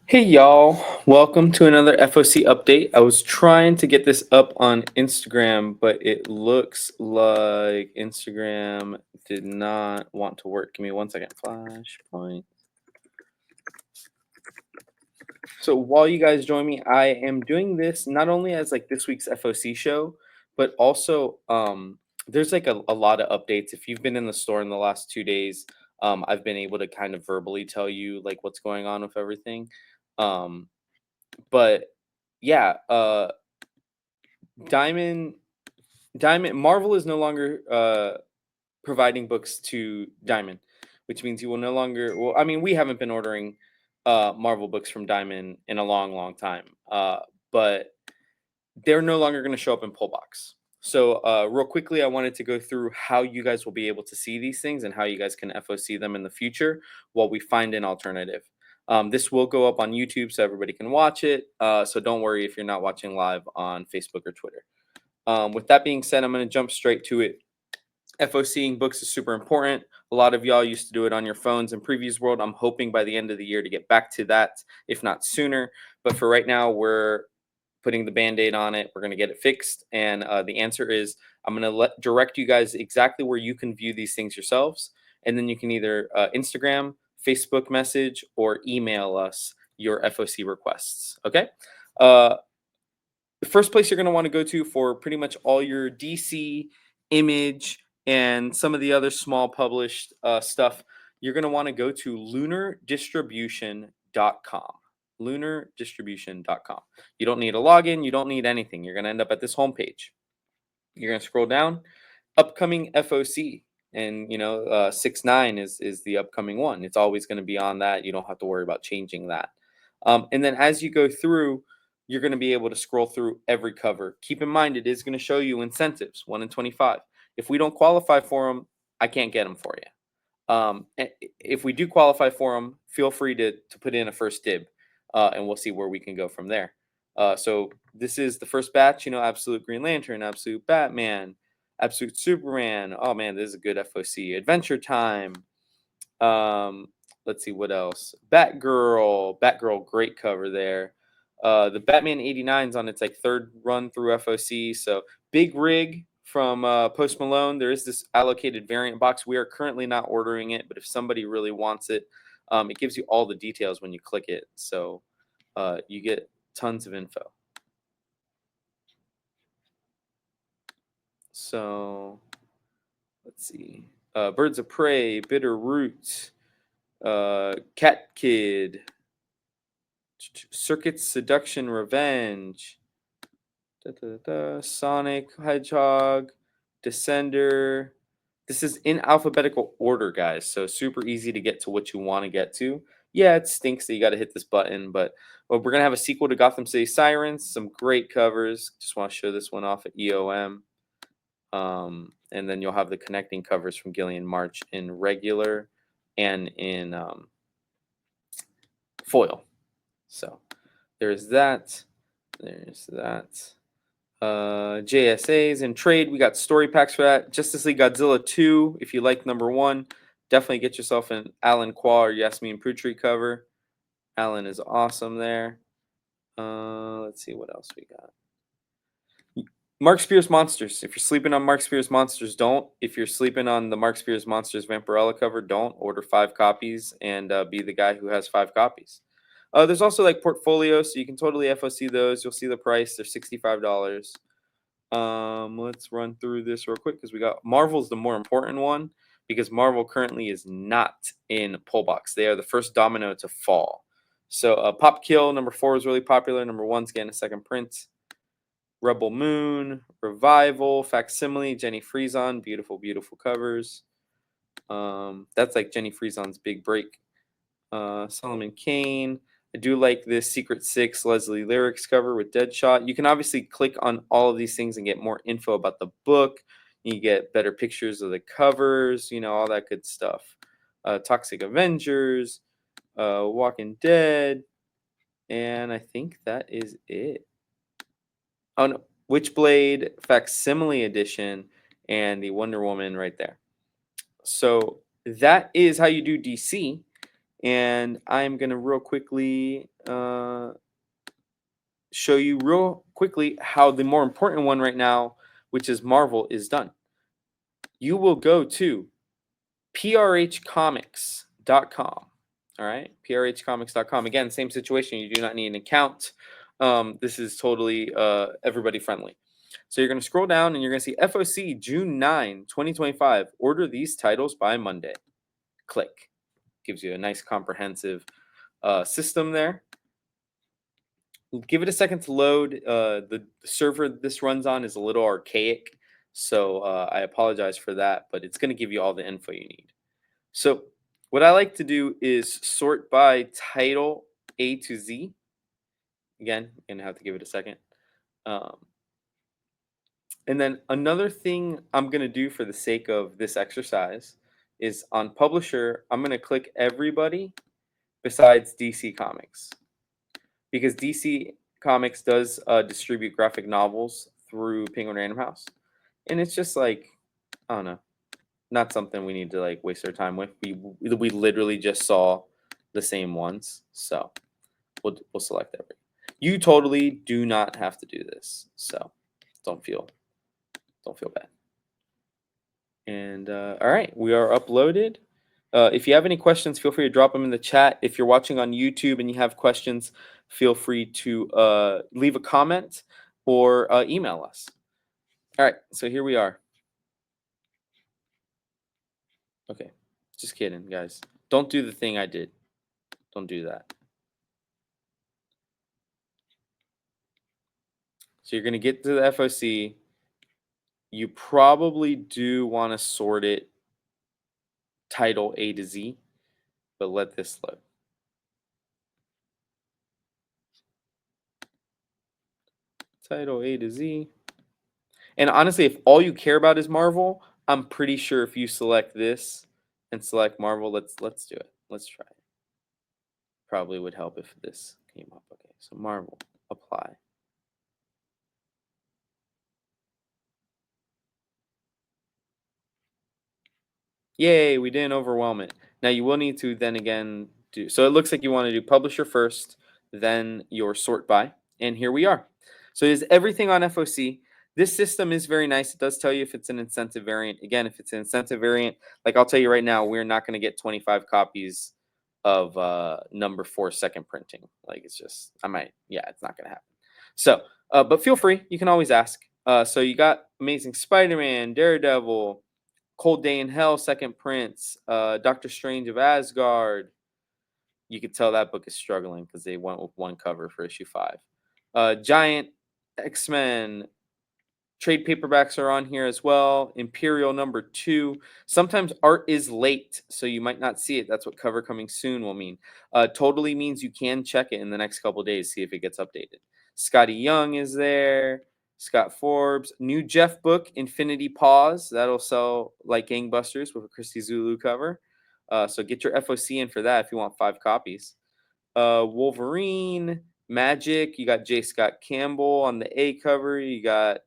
Hey y'all, welcome to another FOC update. I was trying to get this up on Instagram, but it looks like Instagram did not want to work. Give me one second. Flashpoint. So while you guys join me, I am doing this not only as like this week's FOC show, but also there's like a lot of updates. If you've been in the store in the last 2 days, I've been able to kind of verbally tell you like what's going on with everything. Um, but yeah, Diamond Diamond Marvel is no longer providing books to Diamond, which means you will no longer. Well, I mean, we haven't been ordering Marvel books from Diamond in a long, long time, but they're no longer going to show up in Pullbox. So, real quickly, I wanted to go through how you guys will be able to see these things and how you guys can FOC them in the future while we find an alternative. This will go up on YouTube so everybody can watch it. So, don't worry if you're not watching live on Facebook or Twitter. With that being said, I'm going to jump straight to it. FOCing books is super important. A lot of y'all used to do it on your phones in Previews World. I'm hoping by the end of the year to get back to that, if not sooner. But for right now, we're putting the band-aid on it. We're going to get it fixed. And the answer is I'm going to direct you guys exactly where you can view these things yourselves. And then you can either Instagram, Facebook message, or email us your FOC requests. Okay? Uh, the first place you're going to want to go to for pretty much all your DC, Image, and some of the other small published stuff, you're going to want to go to lunardistribution.com. Lunardistribution.com. You don't need a login. You don't need anything. You're going to end up at this homepage. You're going to scroll down, upcoming FOC. And 6/9 is the upcoming one. It's always going to be on that. You don't have to worry about changing that. And then as you go through, you're going to be able to scroll through every cover. Keep in mind, it is going to show you incentives, 1 in 25. If we don't qualify for them, I can't get them for you. If we do qualify for them, feel free to put in a first dib, and we'll see where we can go from there. So this is the first batch, Absolute Green Lantern, Absolute Batman, Absolute Superman. Oh man, this is a good FOC. Adventure Time. Let's see what else. Batgirl, great cover there. The Batman 89's on its like third run through FOC. So Big Rig from Post Malone. There is this allocated variant box. We are currently not ordering it, but if somebody really wants it, it gives you all the details when you click it. So you get tons of info. So let's see. Birds of Prey, Bitter Root, Cat Kid, Circuit Seduction Revenge, Sonic Hedgehog, Descender. This is in alphabetical order, guys, so super easy to get to what you want to get to. Yeah, it stinks that you got to hit this button, but we're going to have a sequel to Gotham City Sirens, some great covers. Just want to show this one off at EOM. And then you'll have the connecting covers from Gillian March in regular and in foil. So there's that. JSAs and trade. We got story packs for that. Justice League Godzilla 2. If you like number 1, definitely get yourself an Alan Qua or Yasmin Putri cover. Alan is awesome there. Let's see what else we got. Mark Spears Monsters. If you're sleeping on Mark Spears Monsters, don't. If you're sleeping on the Mark Spears Monsters Vampirella cover, don't. Order 5 copies and be the guy who has 5 copies. There's also like portfolios, so you can totally FOC those. You'll see the price. They're $65. Let's run through this real quick because we got Marvel's the more important one because Marvel currently is not in Pullbox. They are the first domino to fall. So Pop Kill number 4 is really popular. Number 1's getting a second print. Rebel Moon, Revival, Facsimile, Jenny Frieson, beautiful, beautiful covers. That's like Jenny Frieson's big break. Solomon Kane. I do like this Secret 6 Leslie Lyrics cover with Deadshot. You can obviously click on all of these things and get more info about the book. You get better pictures of the covers, all that good stuff. Toxic Avengers, Walking Dead, and I think that is it. Oh no, Witchblade Facsimile Edition and the Wonder Woman right there. So that is how you do DC. And I'm going to real quickly show you real quickly how the more important one right now, which is Marvel, is done. You will go to prhcomics.com. All right, prhcomics.com. Again, same situation. You do not need an account. This is totally everybody friendly. So you're going to scroll down and you're going to see FOC June 9, 2025. Order these titles by Monday. Click. Gives you a nice comprehensive system there. Give it a second to load. The server this runs on is a little archaic, so I apologize for that, but it's going to give you all the info you need. So what I like to do is sort by title A to Z. Again, I'm going to have to give it a second. And then another thing I'm going to do for the sake of this exercise is on publisher, I'm going to click everybody besides DC Comics, because DC Comics does distribute graphic novels through Penguin Random House. And it's just like, I don't know, not something we need to like waste our time with. We literally just saw the same ones. So we'll select everything. You totally do not have to do this. So don't feel bad. And all right, we are uploaded. If you have any questions, feel free to drop them in the chat. If you're watching on YouTube and you have questions, feel free to leave a comment or email us. All right, so here we are. Okay, just kidding, guys. Don't do the thing I did. Don't do that. So you're going to get to the FOC. You probably do want to sort it title A to Z, but let this load. Title A to Z. And honestly, if all you care about is Marvel, I'm pretty sure if you select this and select Marvel, let's do it. Let's try it. Probably would help if this came up. Okay, so Marvel, apply. Yay, we didn't overwhelm it. Now you will need to then again do, so it looks like you want to do publisher first, then your sort by, and here we are. So it is everything on FOC. This system is very nice. It does tell you if it's an incentive variant. Again, if it's an incentive variant, like I'll tell you right now, we're not going to get 25 copies of number 4 second printing. Like it's just, it's not going to happen. So, but feel free, you can always ask. So you got Amazing Spider-Man, Daredevil, Cold Day in Hell, second prints, Doctor Strange of Asgard. You could tell that book is struggling because they went with one cover for issue 5. Giant, X-Men, trade paperbacks are on here as well. Imperial number 2. Sometimes art is late, so you might not see it. That's what cover coming soon will mean. Totally means you can check it in the next couple days, see if it gets updated. Scotty Young is there. Scott Forbes. New Jeff book, Infinity Pause. That'll sell like gangbusters with a Christy Zulu cover. So get your FOC in for that if you want 5 copies. Wolverine, Magic. You got J. Scott Campbell on the A cover. You got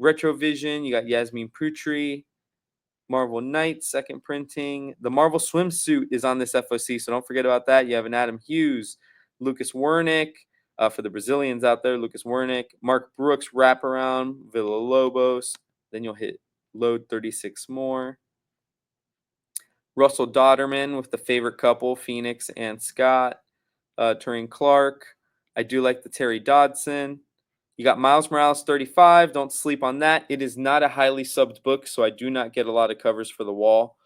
Retrovision, you got Yasmin Putri. Marvel Knights, second printing. The Marvel swimsuit is on this FOC, so don't forget about that. You have an Adam Hughes, Lucas Wernick, for the Brazilians out there, Lucas Wernick, Mark Brooks wraparound, Villa Lobos. Then you'll hit load 36 more. Russell Dodderman with the favorite couple, Phoenix and Scott. Turing Clark. I do like the Terry Dodson. You got Miles Morales 35. Don't sleep on that. It is not a highly subbed book, so I do not get a lot of covers for the wall,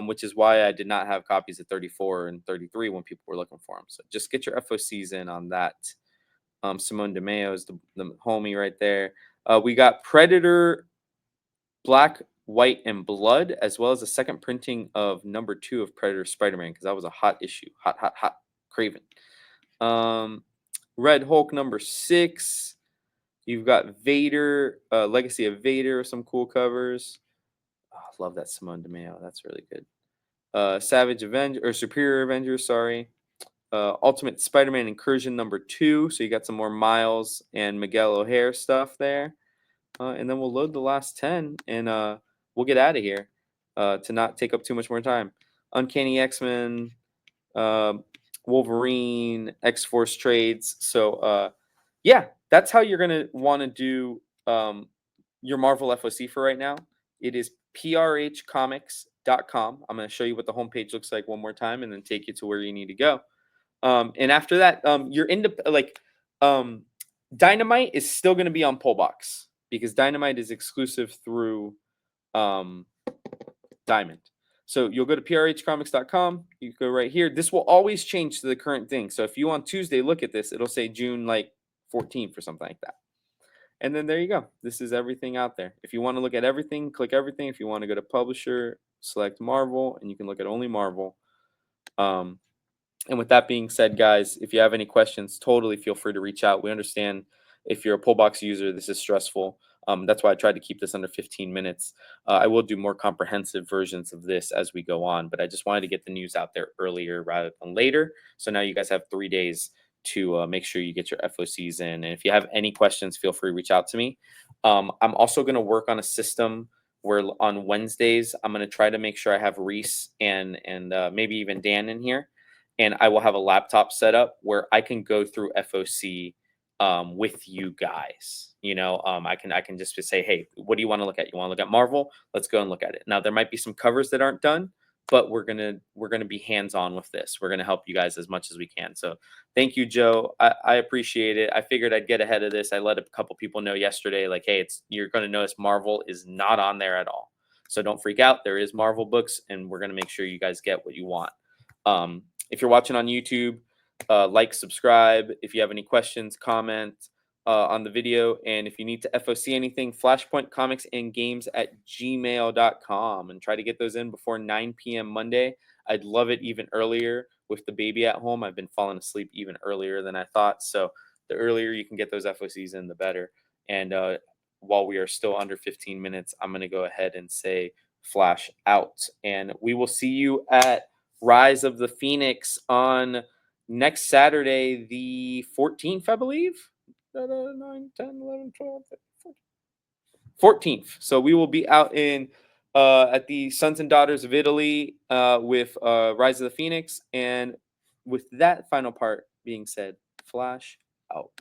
which is why I did not have copies of 34 and 33 when people were looking for them. So just get your FOCs in on that. Simone DeMeo is the homie right there. We got Predator, Black, White, and Blood, as well as a second printing of number 2 of Predator Spider-Man, because that was a hot issue. Hot. Craven. Red Hulk number 6. You've got Vader, Legacy of Vader, some cool covers. Oh, I love that Simone DeMeo. That's really good. Savage Avenger, or Superior Avenger, sorry. Ultimate Spider-Man Incursion number 2. So you got some more Miles and Miguel O'Hare stuff there. And then we'll load the last 10 and we'll get out of here to not take up too much more time. Uncanny X-Men, Wolverine, X-Force trades. So yeah, that's how you're gonna want to do your Marvel FOC for right now. It is prhcomics.com. I'm going to show you what the homepage looks like one more time and then take you to where you need to go. And after that, you're into Dynamite is still going to be on Pullbox because Dynamite is exclusive through Diamond. So you'll go to prhcomics.com. You go right here. This will always change to the current thing. So if you on Tuesday look at this, it'll say June 14th or something like that. And then there you go. This is everything out there. If you want to look at everything, click everything. If you want to go to publisher, select Marvel, and you can look at only Marvel. And with that being said, guys, if you have any questions, totally feel free to reach out. We understand if you're a Pullbox user, this is stressful. That's why I tried to keep this under 15 minutes. I will do more comprehensive versions of this as we go on, but I just wanted to get the news out there earlier rather than later. So now you guys have 3 days to make sure you get your FOCs in. And if you have any questions, feel free to reach out to me. I'm also going to work on a system where on Wednesdays, I'm going to try to make sure I have Reese and maybe even Dan in here. And I will have a laptop set up where I can go through FOC with you guys. I can just say, hey, what do you want to look at? You want to look at Marvel? Let's go and look at it. Now there might be some covers that aren't done, but we're gonna be hands-on with this. We're gonna help you guys as much as we can. So thank you, Joe. I appreciate it. I figured I'd get ahead of this. I let a couple people know yesterday, like, hey, you're gonna notice Marvel is not on there at all. So don't freak out. There is Marvel books, and we're gonna make sure you guys get what you want. If you're watching on YouTube, like, subscribe. If you have any questions, comment on the video. And if you need to FOC anything, Flashpoint Comics and Games at gmail.com, and try to get those in before 9 p.m. Monday. I'd love it even earlier with the baby at home. I've been falling asleep even earlier than I thought. So the earlier you can get those FOCs in, the better. And while we are still under 15 minutes, I'm going to go ahead and say Flash out. And we will see you at Rise of the Phoenix on next Saturday, the 14th, I believe. 9, 10, 11, 12, 14th. So we will be out in at the Sons and Daughters of Italy with Rise of the Phoenix. And with that final part being said, Flash out.